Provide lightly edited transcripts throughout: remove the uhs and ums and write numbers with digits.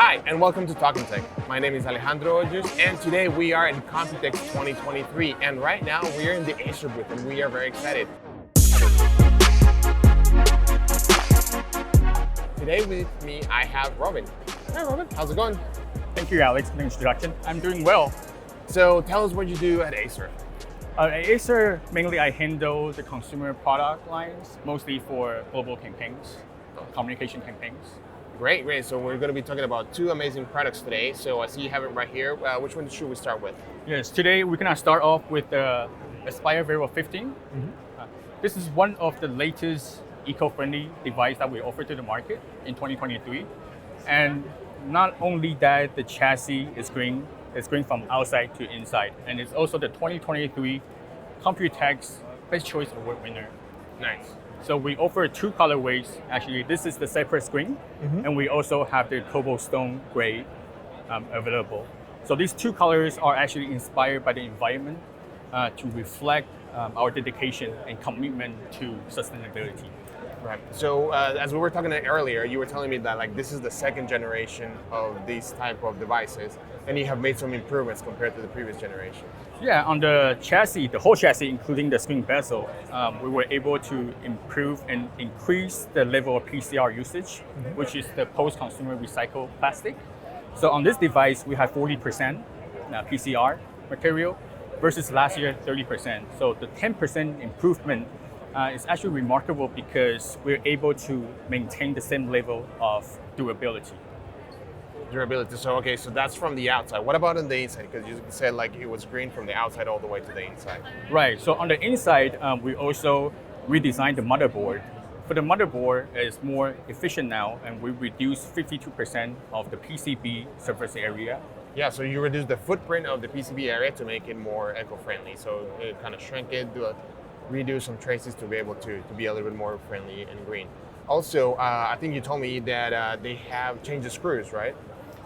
Hi, and welcome to Talking Tech. My name is Alejandro Hoyos, and today we are in Computex 2023. And right now we are in the Acer booth, and we are very excited. Today with me, I have Robin. Hi, Robin. How's it going? Thank you, Alex, for the introduction. I'm doing well. So tell us what you do at Acer. At Acer, mainly I handle the consumer product lines, mostly for global campaigns, communication campaigns. Great. So we're going to be talking about two amazing products today. So I see you have it right here. Which one should we start with? Yes, today we're gonna start off with the Aspire Vero 15. This is one of the latest eco-friendly device that we offer to the market in 2023. And not only that, the chassis is green. It's green from outside to inside. And it's also the 2023 Computex Best Choice Award winner. Nice. So we offer two colorways. Actually, this is the Cypress Green, and we also have the Cobblestone Gray available. So these two colors are actually inspired by the environment to reflect our dedication and commitment to sustainability. Right. So as we were talking earlier, you were telling me that this is the second generation of these type of devices, and you have made some improvements compared to the previous generation. Yeah, on the chassis, the whole chassis, including the screen bezel, we were able to improve and increase the level of PCR usage, which is the post-consumer recycled plastic. So on this device, we have 40% PCR material versus last year 30%. So the 10% improvement is actually remarkable because we're able to maintain the same level of durability. Durability. So that's from the outside. What about on the inside? Because you said it was green from the outside all the way to the inside. Right. So on the inside, we also redesigned the motherboard. For the motherboard, it's more efficient now, and we reduced 52% of the PCB surface area. Yeah. So you reduce the footprint of the PCB area to make it more eco-friendly. So it kind of shrink it, redo some traces to be able to be a little bit more friendly and green. Also, I think you told me that they have changed the screws, right?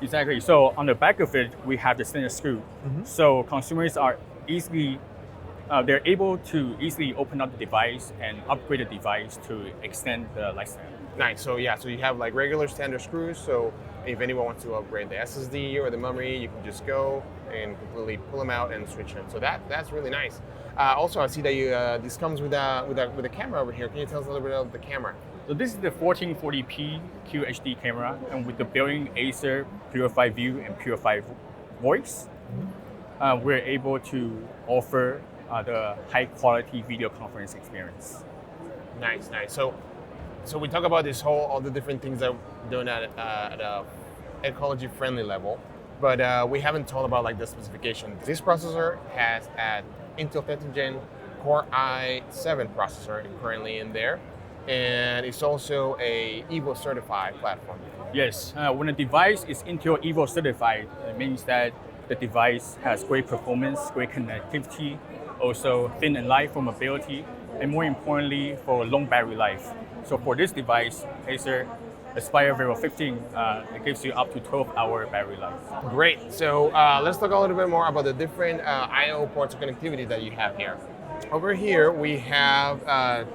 Exactly. So on the back of it, we have the stainless screw. So consumers are they're able to easily open up the device and upgrade the device to extend the lifespan. Nice. So you have regular standard screws. So if anyone wants to upgrade the SSD or the memory, you can just go and completely pull them out and switch them. So that's really nice. Also, I see that this comes with a camera over here. Can you tell us a little bit about the camera? So this is the 1440p QHD camera, and with the built-in Acer Purify View and Purify Voice, we're able to offer the high-quality video conference experience. Nice. So we talk about all the different things that we're doing at a ecology-friendly level, but we haven't talked about the specification. This processor has an Intel 15th Gen Core i7 processor currently in there. And it's also a Evo certified platform. Yes, when a device is Intel Evo certified, it means that the device has great performance, great connectivity, also thin and light for mobility, and more importantly, for long battery life. So for this device, Acer Aspire Vero 15, it gives you up to 12-hour battery life. Great. So let's talk a little bit more about the different I/O ports of connectivity that you have here. Over here, we have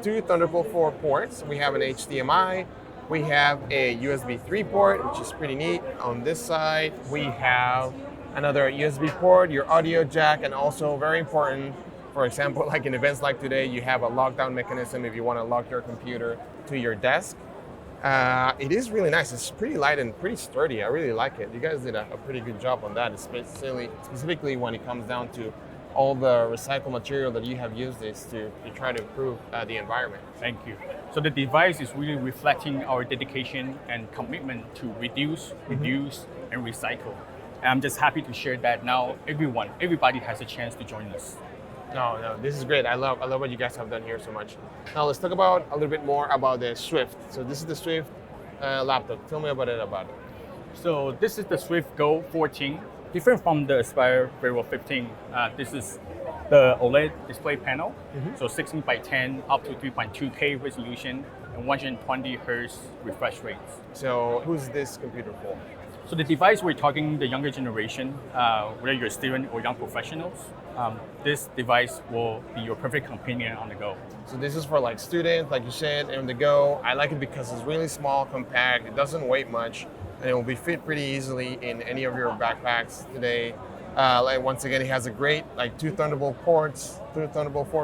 two Thunderbolt 4 ports. We have an HDMI. We have a USB 3 port, which is pretty neat. On this side, we have another USB port, your audio jack, and also very important, for example, in events like today, you have a lockdown mechanism if you want to lock your computer to your desk. It is really nice. It's pretty light and pretty sturdy. I really like it. You guys did a pretty good job on that, specifically when it comes down to all the recycled material that you have used to try to improve the environment. Thank you. So the device is really reflecting our dedication and commitment to reduce, reuse, and recycle. And I'm just happy to share that now everybody has a chance to join us. No, this is great. I love what you guys have done here so much. Now let's talk about a little bit more about the Swift. So this is the Swift laptop. Tell me about it. So this is the Swift Go 14. Different from the Aspire Vero 15, this is the OLED display panel. So 16 by 10 up to 3.2K resolution and 120 Hertz refresh rates. So who's this computer for? So the device, we're talking the younger generation, whether you're a student or young professionals, this device will be your perfect companion on the go. So this is for students, like you said, on the go. I like it because it's really small, compact, it doesn't weigh much. and it will be fit pretty easily in any of your backpacks today. Like once again, it has a great like two Thunderbolt 4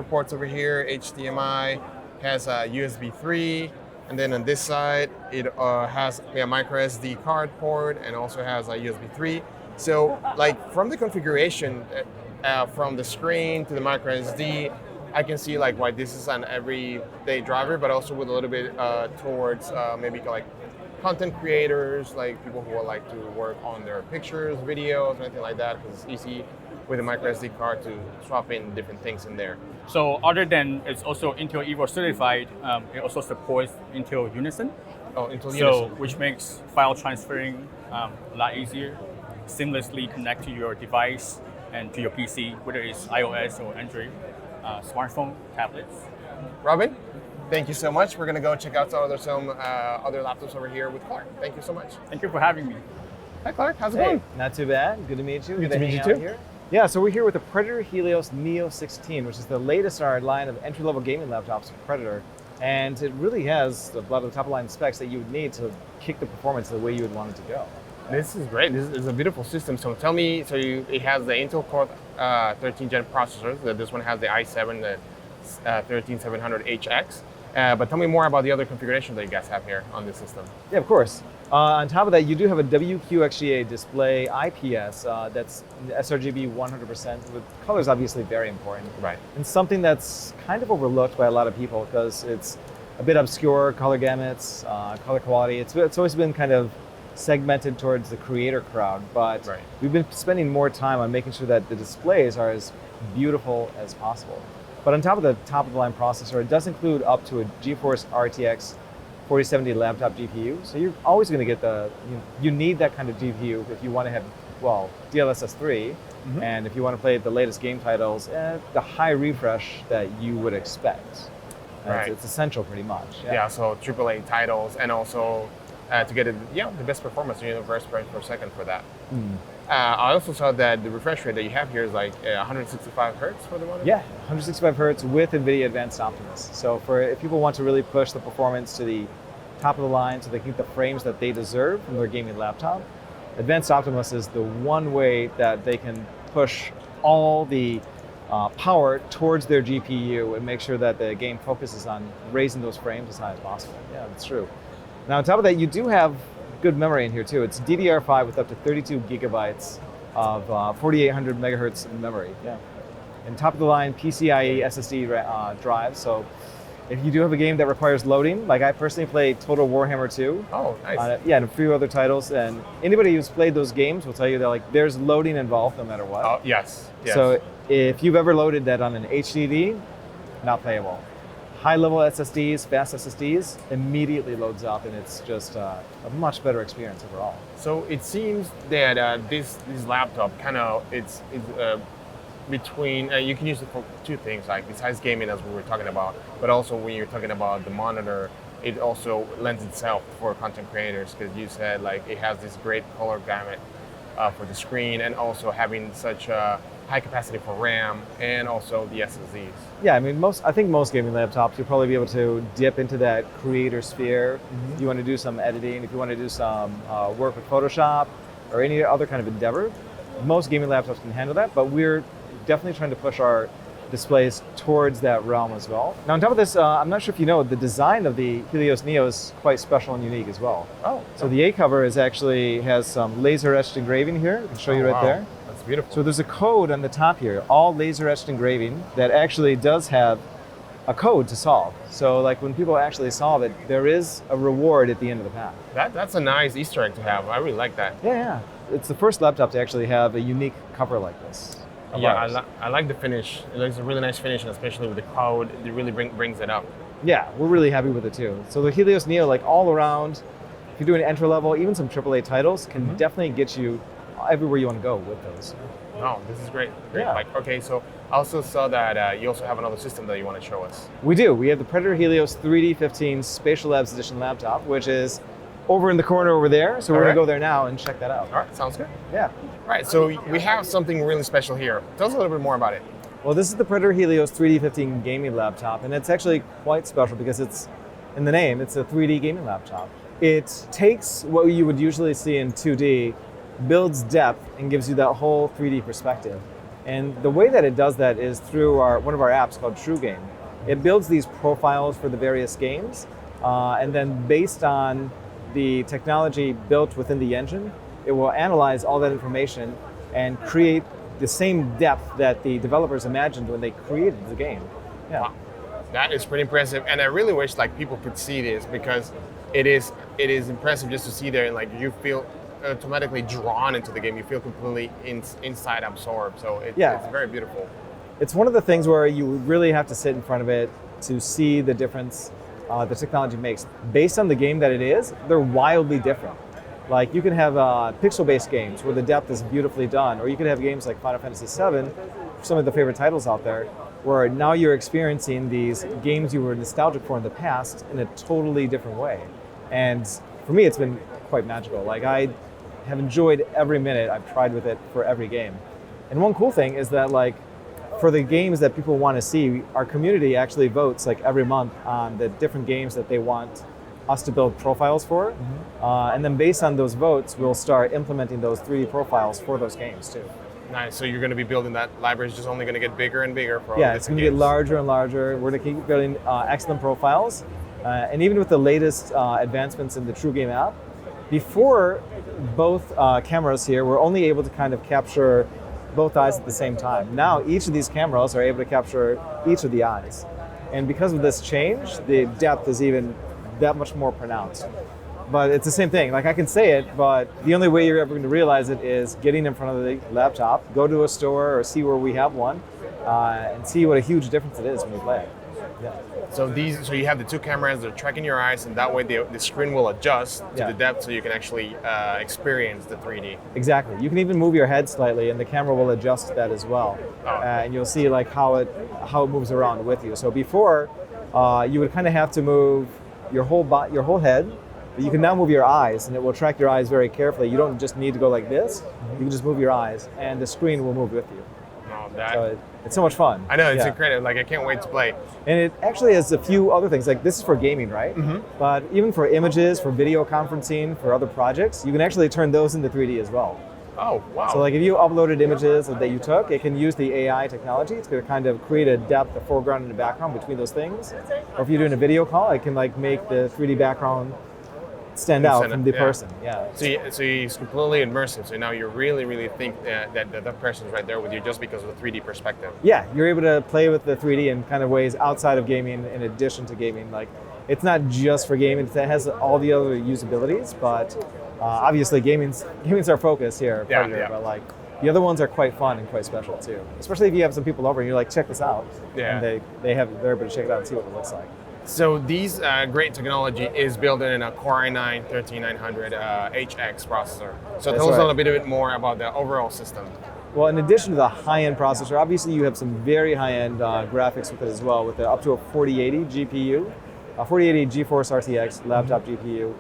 ports over here, HDMI, has a USB 3, and then on this side it has a micro SD card port and also has a USB 3. So like from the configuration, from the screen to the micro SD, I can see like why this is an everyday driver, but also with a little bit towards maybe like content creators, like people who would like to work on their pictures, videos, anything like that, because it's easy with a micro SD card to swap in different things in there. So other than it's also Intel Evo certified, it also supports Intel Unison. Oh, Intel So Unison. which makes file transferring a lot easier, seamlessly connect to your device and to your PC, whether it's iOS or Android, smartphone, tablets. Robin, thank you so much. We're gonna go check out some other laptops over here with Clark. Thank you so much. Thank you for having me. Hi Clark, how's it Hey, going? not too bad. Good to meet you. Good to meet hang you out too. Here. Yeah, so we're here with the Predator Helios Neo 16, which is the latest in our line of entry-level gaming laptops from Predator. And it really has a lot of the top-of-line specs that you would need to kick the performance the way you would want it to go. This is great. This is a beautiful system. So tell me, it has the Intel Core 13 Gen processor. This one has the i7, the 13700HX. But tell me more about the other configurations that you guys have here on this system. Yeah, of course. On top of that, you do have a WQXGA display IPS that's sRGB 100%, with colors obviously very important. Right. And something that's kind of overlooked by a lot of people because it's a bit obscure, color gamuts, color quality. It's always been kind of segmented towards the creator crowd, but Right. we've been spending more time on making sure that the displays are as beautiful as possible. But on top of the top-of-the-line processor, it does include up to a GeForce RTX 4070 laptop GPU. So you're always going to get you need that kind of GPU if you want to have, well, DLSS 3, and if you want to play the latest game titles at the high refresh that you would expect. Right. It's essential pretty much. Yeah, so AAA titles, and also to get the best performance in universe frames per second for that. I also saw that the refresh rate that you have here is like 165 hertz for the monitor. Yeah, 165 hertz with NVIDIA Advanced Optimus. So if people want to really push the performance to the top of the line so they can get the frames that they deserve from their gaming laptop, Advanced Optimus is the one way that they can push all the power towards their GPU and make sure that the game focuses on raising those frames as high as possible. Yeah, that's true. Now on top of that, you do have good memory in here too. It's DDR5 with up to 32 gigabytes of 4800 megahertz memory. Yeah. And top of the line PCIe SSD drive. So if you do have a game that requires loading, like I personally play Total Warhammer 2. Oh, nice. Yeah, and a few other titles. And anybody who's played those games will tell you that like there's loading involved no matter what. Oh, yes. So if you've ever loaded that on an HDD, not playable. High-level SSDs, fast SSDs, immediately loads up, and it's just a much better experience overall. So it seems that this laptop kind of it's between you can use it for two things, like besides gaming as we were talking about, but also when you're talking about the monitor, it also lends itself for content creators because you said like it has this great color gamut for the screen, and also having such a high capacity for RAM and also the SSDs. Yeah, I mean, I think most gaming laptops, you'll probably be able to dip into that creator sphere. If you want to do some editing, if you want to do some work with Photoshop or any other kind of endeavor, most gaming laptops can handle that, but we're definitely trying to push our displays towards that realm as well. Now on top of this, I'm not sure if you know, the design of the Helios Neo is quite special and unique as well. Oh, So the A cover has some laser etched engraving here. I can show you right there. That's beautiful. So there's a code on the top here, all laser etched engraving, that actually does have a code to solve. So like when people actually solve it, there is a reward at the end of the path. That's a nice Easter egg to have. I really like that. Yeah. It's the first laptop to actually have a unique cover like this. of Yeah, ours. I like the finish. It looks a really nice finish, and especially with the code, it really brings it up. Yeah, we're really happy with it too. So the Helios Neo, like all around, if you're doing entry level, even some AAA titles, can definitely get you everywhere you want to go with those. Oh, this is great. Great. Yeah. Like, okay, so I also saw that you also have another system that you want to show us. We do. We have the Predator Helios 3D15 Spatial Labs Edition laptop, which is over in the corner over there. So we're All going to right. go there now and check that out. All right, sounds good. Yeah. All right, so we have something really special here. Tell us a little bit more about it. Well, this is the Predator Helios 3D15 gaming laptop, and it's actually quite special because it's in the name. It's a 3D gaming laptop. it takes what you would usually see in 2D, builds depth, and gives you that whole 3D perspective. And the way that it does that is through one of our apps called TrueGame. It builds these profiles for the various games, and then based on the technology built within the engine, it will analyze all that information and create the same depth that the developers imagined when they created the game. Yeah. Wow. That is pretty impressive, and I really wish like people could see this, because it is impressive just to see there, and like you feel automatically drawn into the game. You feel completely inside absorbed. So it's very beautiful. It's one of the things where you really have to sit in front of it to see the difference the technology makes. Based on the game that it is, they're wildly different. Like you can have pixel-based games where the depth is beautifully done, or you could have games like Final Fantasy VII, some of the favorite titles out there, where now you're experiencing these games you were nostalgic for in the past in a totally different way. And for me, it's been quite magical. Like I have enjoyed every minute I've tried with it for every game. And one cool thing is that like for the games that people want to see, our community actually votes like every month on the different games that they want us to build profiles for. And then based on those votes, we'll start implementing those 3D profiles for those games too. Nice. So you're going to be building that library. It's just only going to get bigger and bigger for all it's going to get larger and larger. We're going to keep building excellent profiles. And even with the latest advancements in the TrueGame app, before both cameras here were only able to kind of capture both eyes at the same time. Now each of these cameras are able to capture each of the eyes. And because of this change, the depth is even that much more pronounced. But it's the same thing. Like I can say it, but the only way you're ever going to realize it is getting in front of the laptop, go to a store or see where we have one, and see what a huge difference it is when you play it. Yeah. So you have the two cameras that are tracking your eyes, and that way the screen will adjust to the depth, so you can actually experience the 3D. Exactly. You can even move your head slightly, and the camera will adjust that as well. And you'll see like how it moves around with you. So before, you would kind of have to move your whole head. But you can now move your eyes, and it will track your eyes very carefully. You don't just need to go like this. You can just move your eyes, and the screen will move with you. So it's so much fun. I know, it's incredible. Like I can't wait to play. And it actually has a few other things. Like this is for gaming, right? But even for images, for video conferencing, for other projects, you can actually turn those into 3D as well. Oh, wow. So like if you uploaded images that you took, it can use the AI technology. It's going to kind of create a depth, a foreground, and a background between those things. Or if you're doing a video call, it can like make the 3D background stand out from the person. So it's completely immersive. So now you really think that person's right there with you just because of the 3D perspective. Yeah, you're able to play with the 3D in kind of ways outside of gaming in addition to gaming. Like it's not just for gaming, it has all the other usabilities, but obviously gaming's our focus here. But like the other ones are quite fun and quite special too. Especially if you have some people over and you're like, check this out. And they're able to check it out and see what it looks like. So these great technology is built in a Core i9-13900 HX processor. So tell us a little bit more about the overall system. Well, in addition to the high-end processor, obviously you have some very high-end graphics with it as well, with up to a 4080 GPU, a 4080 GeForce RTX laptop GPU,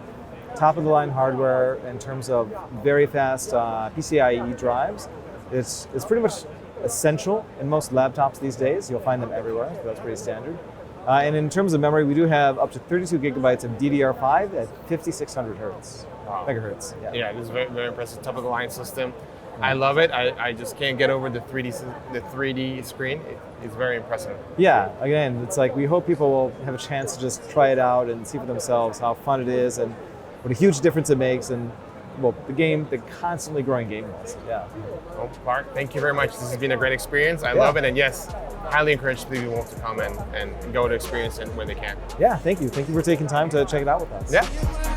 top-of-the-line hardware in terms of very fast PCIe drives. It's pretty much essential in most laptops these days. You'll find them everywhere, so that's pretty standard. And in terms of memory, we do have up to 32 gigabytes of DDR5 at 5600 megahertz. Yeah, this is very, very impressive. Top-of-the-line system. I love it. I just can't get over the 3D screen. It's very impressive. Yeah, again, it's like we hope people will have a chance to just try it out and see for themselves how fun it is and what a huge difference it makes, and well, the constantly growing game was. Yeah. Well, Bart, thank you very much. This has been a great experience. I love it, and yes, highly encourage people to come and go to experience it when they can. Yeah, thank you. Thank you for taking time to check it out with us. Yeah.